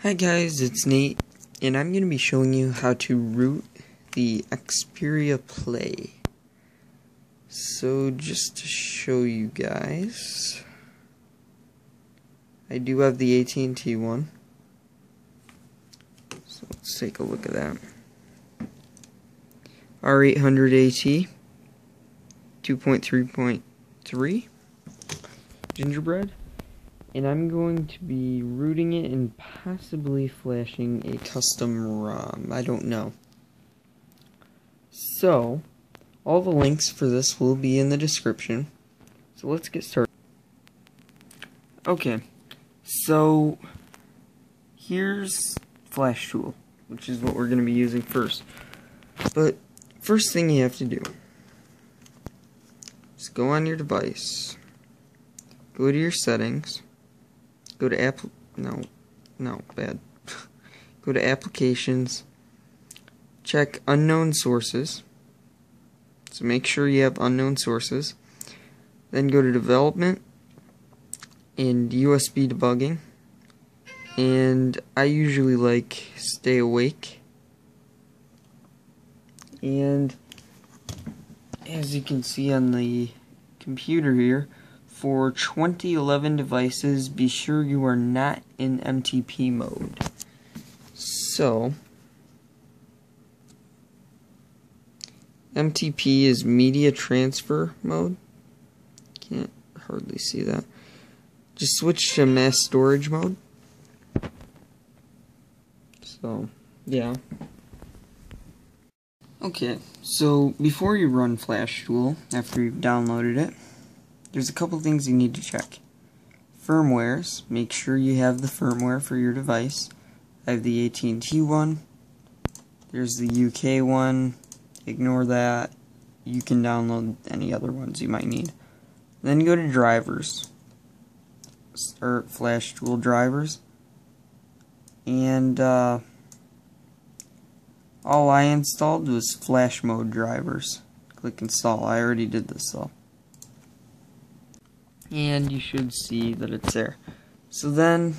Hi guys, it's Nate, and I'm going to be showing you how to root the Xperia Play. So just to show you guys, I do have the AT&T one. So let's take a look at that. R800at 2.3.3 gingerbread. And I'm going to be rooting it and possibly flashing a custom ROM. I don't know. So, all the links for this will be in the description. So let's get started. Okay, so here's Flash Tool, which is what we're going to be using first. But first thing you have to do is go on your device, go to your settings. Go to Go to applications, check unknown sources. So make sure you have unknown sources. Then go to development and USB debugging. And I usually like stay awake. And as you can see on the computer here, for 2011 devices, be sure you are not in MTP mode. So, MTP is media transfer mode. Can't hardly see that. Just switch to mass storage mode. So, yeah. Okay, so before you run Flash Tool, after you've downloaded it, there's a couple things you need to check. Firmwares, make sure you have the firmware for your device. I have the AT&T one. There's the UK one. Ignore that. You can download any other ones you might need. Then go to drivers. Start Flash Tool drivers. And all I installed was Flash Mode drivers. Click install. I already did this though. And you should see that it's there. So then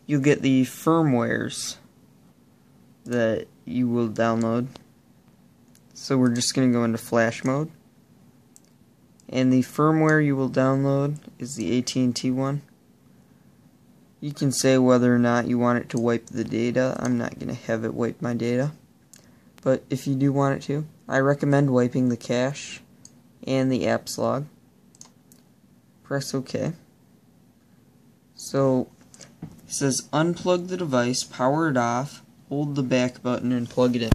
you'll get the firmwares that you will download. So we're just going to go into Flash Mode. And the firmware you will download is the AT&T one. You can say whether or not you want it to wipe the data. I'm not going to have it wipe my data. But if you do want it to, I recommend wiping the cache and the apps log. Press OK. So it says unplug the device, power it off, hold the back button, and plug it in.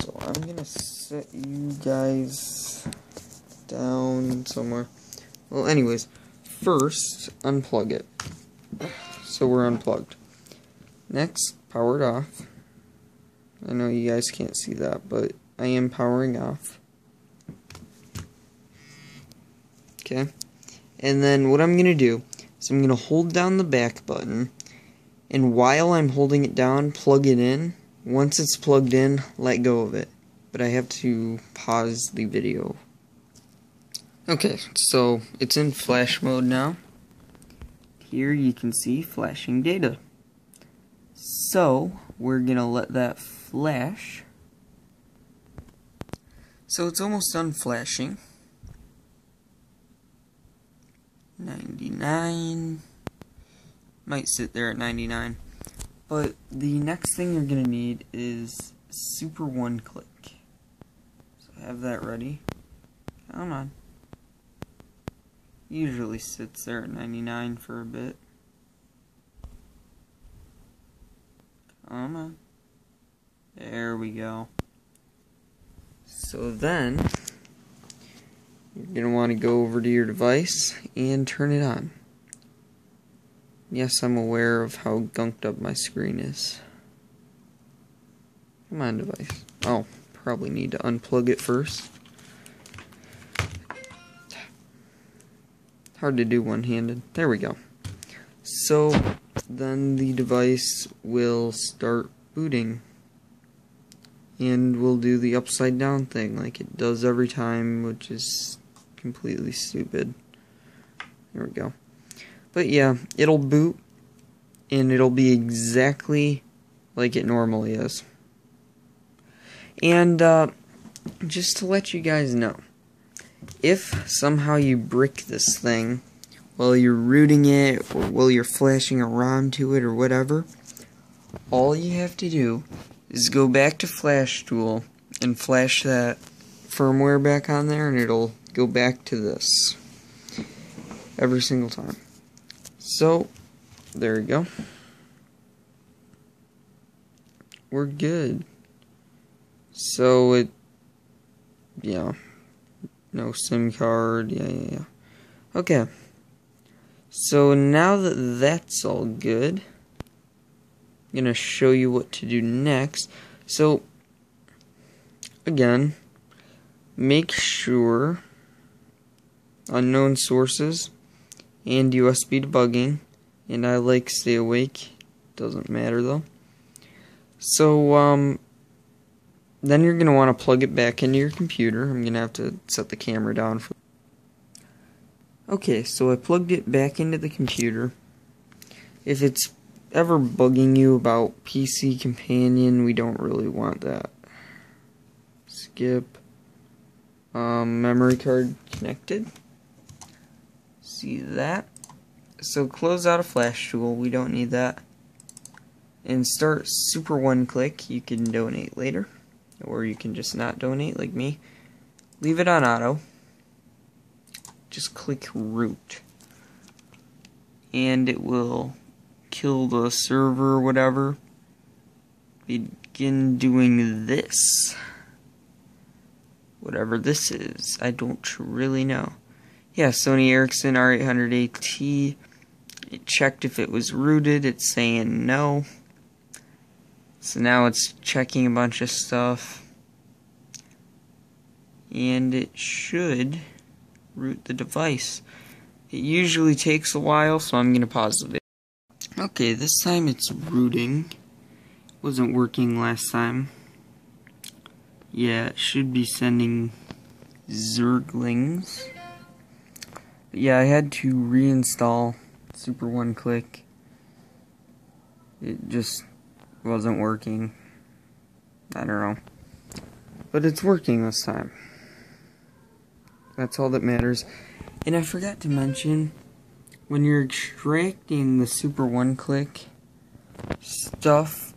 So I'm gonna set you guys down somewhere. Well, anyways, first unplug it. So we're unplugged. Next, power it off. I know you guys can't see that, but I am powering off. Okay. And then what I'm going to do is I'm going to hold down the back button, and while I'm holding it down, plug it in. Once it's plugged in, let go of it. But I have to pause the video. Okay, so it's in flash mode now. Here you can see flashing data. So we're going to let that flash. So it's almost done flashing. 99, might sit there at 99, but the next thing you're going to need is super one click. So have that ready. Come on. Usually sits there at 99 for a bit. Come on. There we go. So then you're going to want to go over to your device and turn it on. Yes, I'm aware of how gunked up my screen is. Come on, device. Oh, probably need to unplug it first. Hard to do one-handed. There we go. So then the device will start booting. And we'll do the upside down thing like it does every time, which is completely stupid. There we go. But yeah, it'll boot, and it'll be exactly like it normally is. And just to let you guys know, if somehow you brick this thing while you're rooting it or while you're flashing around to it or whatever, all you have to do is go back to Flash Tool and flash that firmware back on there, and it'll go back to this every single time. So there you go. We're good. So yeah, no SIM card, yeah. Okay, so now that that's all good, I'm gonna show you what to do next. So again, make sure unknown sources and USB debugging, and I like stay awake, doesn't matter though. So then you're going to want to plug it back into your computer. I'm going to have to set the camera down for. Okay, so I plugged it back into the computer. If it's ever bugging you about PC Companion, we don't really want that. Skip. Memory card connected. See that? So close out a Flash Tool, we don't need that. And start Super One Click. You can donate later, or you can just not donate like me. Leave it on auto. Just click root, and it will kill the server or whatever. Begin doing this. Whatever this is, I don't really know. Yeah, Sony Ericsson r800at. It checked if it was rooted. It's saying no. So now it's checking a bunch of stuff. And it should root the device. It usually takes a while, so I'm going to pause the video. Okay, this time it's rooting. Wasn't working last time. Yeah, it should be sending zerglings. But yeah, I had to reinstall Super One Click. It just wasn't working. I don't know. But it's working this time. That's all that matters. And I forgot to mention, when you're extracting the Super One Click stuff,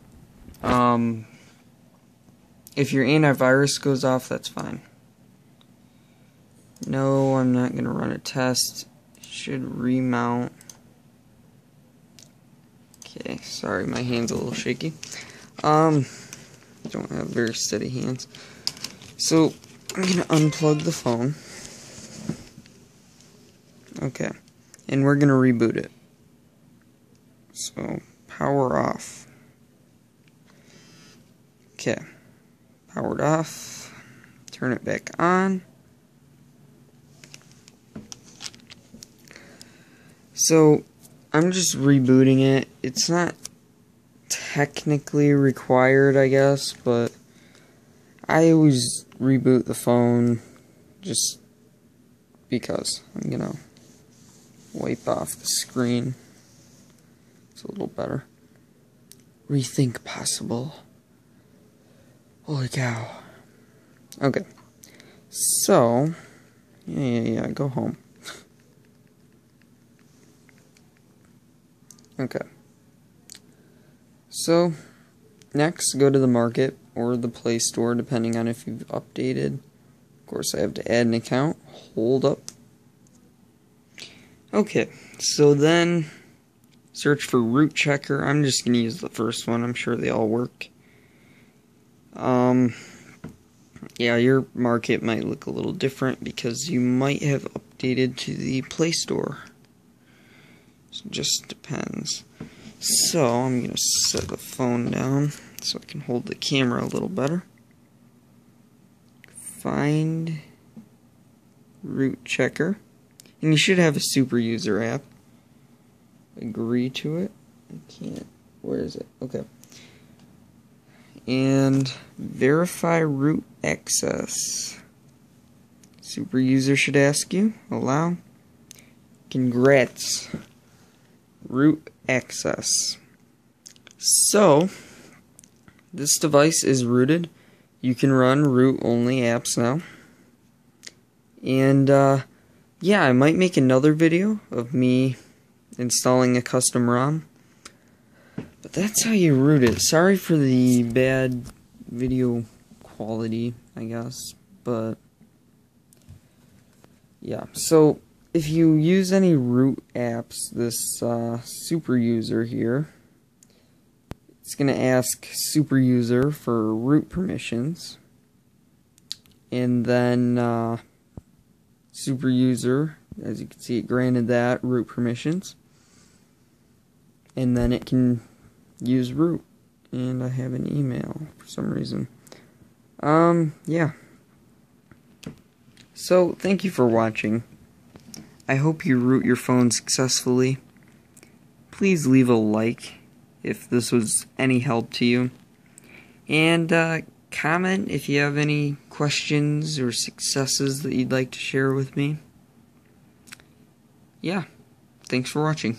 if your antivirus goes off, that's fine. No, I'm not going to run a test. It should remount. Okay, sorry, my hand's a little shaky. I don't have very steady hands. So, I'm going to unplug the phone. Okay, and we're going to reboot it. So, power off. Okay, powered off. Turn it back on. So, I'm just rebooting it. It's not technically required, I guess, but I always reboot the phone just because. I'm gonna wipe off the screen. It's a little better. Rethink possible. Holy cow. Okay. So, yeah, go home. Okay. So, next, go to the Market or the Play Store, depending on if you've updated. Of course, I have to add an account. Hold up. Okay, so then search for root checker. I'm just going to use the first one. I'm sure they all work. Yeah, your Market might look a little different because you might have updated to the Play Store. So it just depends. So I'm going to set the phone down so I can hold the camera a little better. Find root checker. And you should have a super user app. Agree to it. I can't. Where is it? Okay. And verify root access. Super user should ask you. Allow. Congrats. Root access. So, this device is rooted. You can run root-only apps now. And, yeah, I might make another video of me installing a custom ROM. But that's how you root it. Sorry for the bad video quality, I guess. But, yeah. So, if you use any root apps, this super user here, it's going to ask super user for root permissions. And then super user, as you can see, it granted that root permissions. And then it can use root. And I have an email for some reason. Yeah. So, thank you for watching. I hope you root your phone successfully. Please leave a like if this was any help to you. And comment if you have any questions or successes that you'd like to share with me. Yeah, thanks for watching.